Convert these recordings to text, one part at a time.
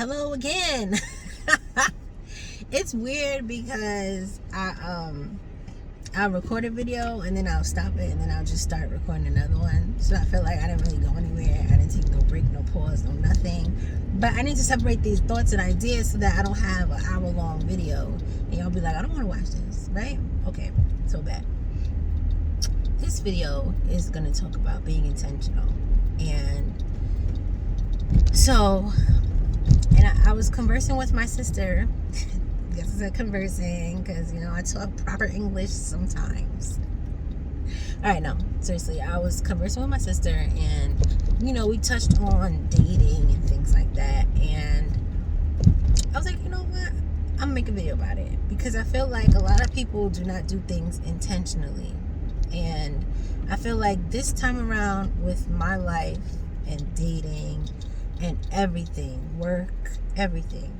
Hello again. It's weird because I'll record a video and then I'll stop it and then I'll just start recording another one. So I feel like I didn't really go anywhere. I didn't take no break, no pause, no nothing. But I need to separate these thoughts and ideas so that I don't have an hour-long video and y'all be like, I don't want to watch this, right? Okay, so bad. This video is going to talk about being intentional. And so, I was conversing with my sister. Yes, I said conversing because, I talk proper English sometimes. All right, no, seriously, I was conversing with my sister and, we touched on dating and things like that. And I was like, you know what? I'm going to make a video about it because I feel like a lot of people do not do things intentionally. And I feel like this time around with my life and dating and everything, work, everything,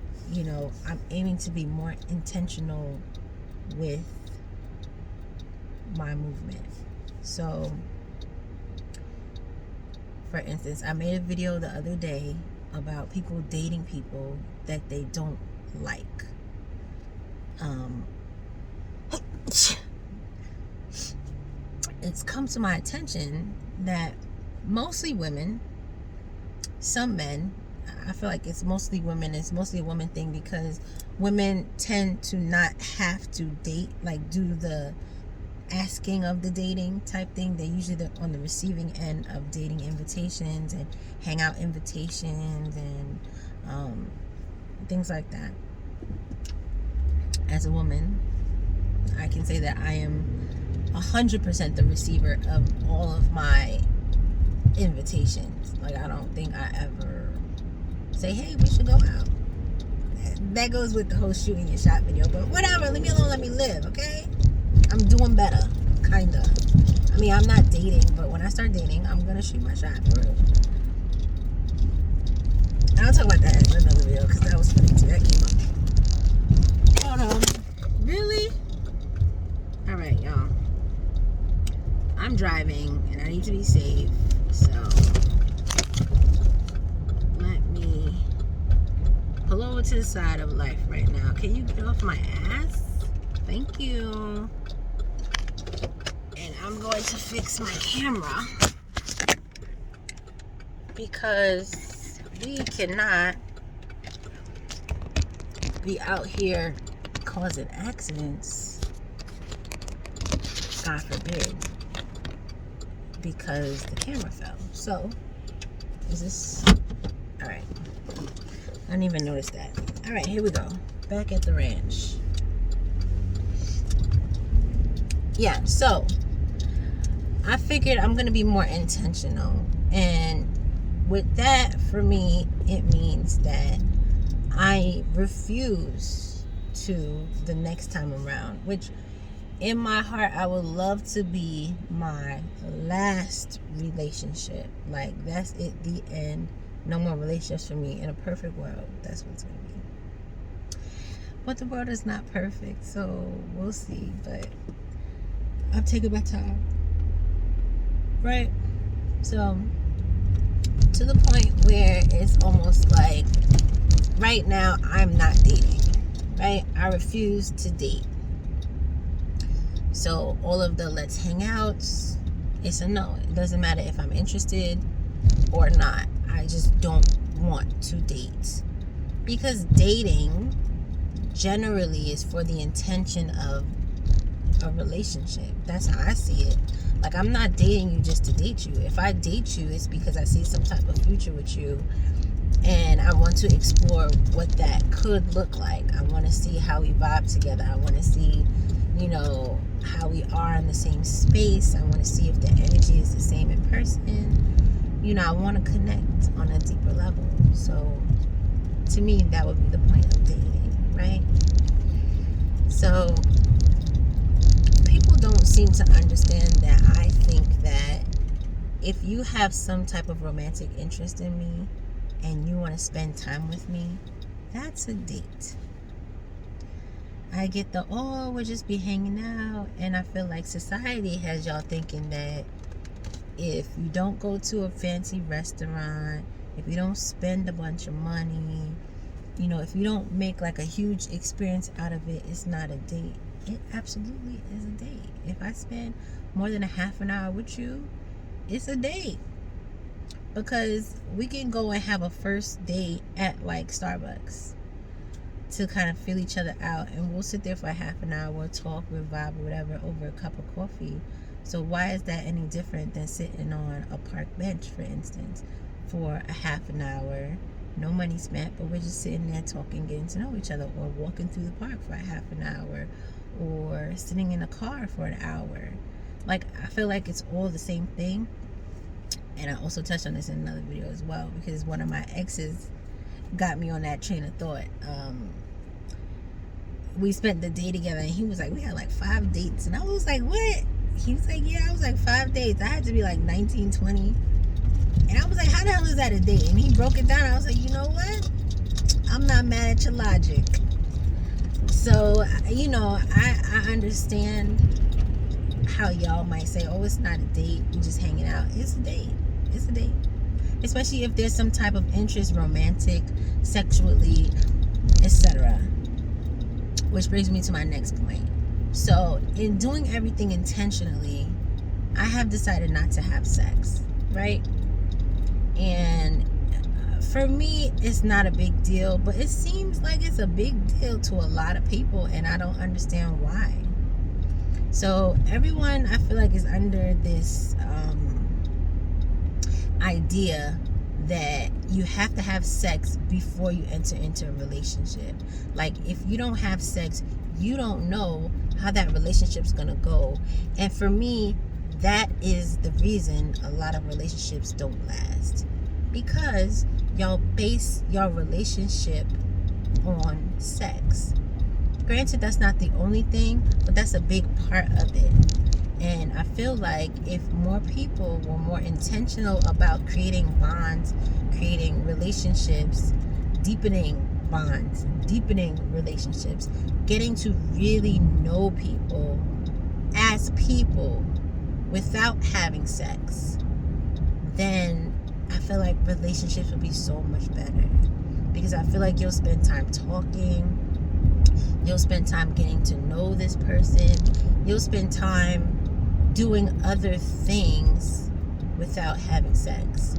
I'm aiming to be more intentional with my movement. So, for instance, I made a video the other day about people dating people that they don't like. It's come to my attention that mostly women, some men, I feel like it's mostly women. It's mostly a woman thing because women tend to not have to date, like do the asking of the dating type thing. They're usually on the receiving end of dating invitations and hangout invitations and things like that. As a woman, I can say that I am 100% the receiver of all of my invitations. Like, I don't think I ever say, hey, we should go out. That goes with the whole shooting your shot video, but whatever, leave me alone, let me live, okay? I'm doing better, kinda. I mean, I'm not dating, but when I start dating, I'm gonna shoot my shot, for real. I'll talk about that in another video, because that was funny too, that came up. Hold on. Really? Alright, y'all. I'm driving, and I need to be safe, so let me pull over to the side of life right now. Can you get off my ass? Thank you. And I'm going to fix my camera because we cannot be out here causing accidents, God forbid, because the camera fell. So, is this alright? I didn't even notice that. Alright, here we go. Back at the ranch. Yeah, so I figured I'm going to be more intentional. And with that, for me, it means that I refuse to the next time around, which in my heart, I would love to be my last relationship. Like, that's it, the end. No more relationships for me. In a perfect world, that's what's going to be. But the world is not perfect, so we'll see. But I'm taking my time. Right? So, to the point where it's almost like, right now, I'm not dating. Right? I refuse to date. So all of the let's hang out, it's a no. It doesn't matter if I'm interested or not. I just don't want to date. Because dating generally is for the intention of a relationship. That's how I see it. Like, I'm not dating you just to date you. If I date you, it's because I see some type of future with you. And I want to explore what that could look like. I want to see how we vibe together. I want to see, how we are in the same space. I want to see if the energy is the same in person. I want to connect on a deeper level. So, to me, that would be the point of dating, right? So, people don't seem to understand that I think that if you have some type of romantic interest in me and you want to spend time with me, that's a date. I get we'll just be hanging out. And I feel like society has y'all thinking that if you don't go to a fancy restaurant, if you don't spend a bunch of money, You know, if you don't make like a huge experience out of it, it's not a date. It absolutely is a date. If I spend more than a half an hour with you, it's a date. Because we can go and have a first date at like Starbucks to kind of feel each other out, and we'll sit there for a half an hour, we'll talk, we'll vibe or whatever over a cup of coffee. So why is that any different than sitting on a park bench, for instance, for a half an hour? No money spent, but we're just sitting there talking, getting to know each other, or walking through the park for a half an hour, or sitting in a car for an hour. Like, I feel like it's all the same thing. And I also touched on this in another video as well, because one of my exes got me on that train of thought. We spent the day together, and he was like, we had like 5 dates. And I was like, what? He was like, yeah, I was like 5 dates. I had to be like 19, 20. And I was like, how the hell is that a date? And he broke it down. I was like, you know what? I'm not mad at your logic. So, you know, I understand how y'all might say, oh, it's not a date, we just hanging out. It's a date. It's a date. Especially if there's some type of interest, romantic, sexually, etc. Which brings me to my next point. So, in doing everything intentionally, I have decided not to have sex, right? And for me, it's not a big deal, but it seems like it's a big deal to a lot of people, and I don't understand why. So everyone, I feel like, is under this idea that you have to have sex before you enter into a relationship. Like, if you don't have sex, you don't know how that relationship's gonna go. And for me, that is the reason a lot of relationships don't last, because y'all base your relationship on sex. Granted, that's not the only thing, but that's a big part of it. And I feel like if more people were more intentional about creating bonds, creating relationships, deepening bonds, deepening relationships, getting to really know people as people without having sex, then I feel like relationships would be so much better. Because I feel like you'll spend time talking, you'll spend time getting to know this person, you'll spend time doing other things without having sex.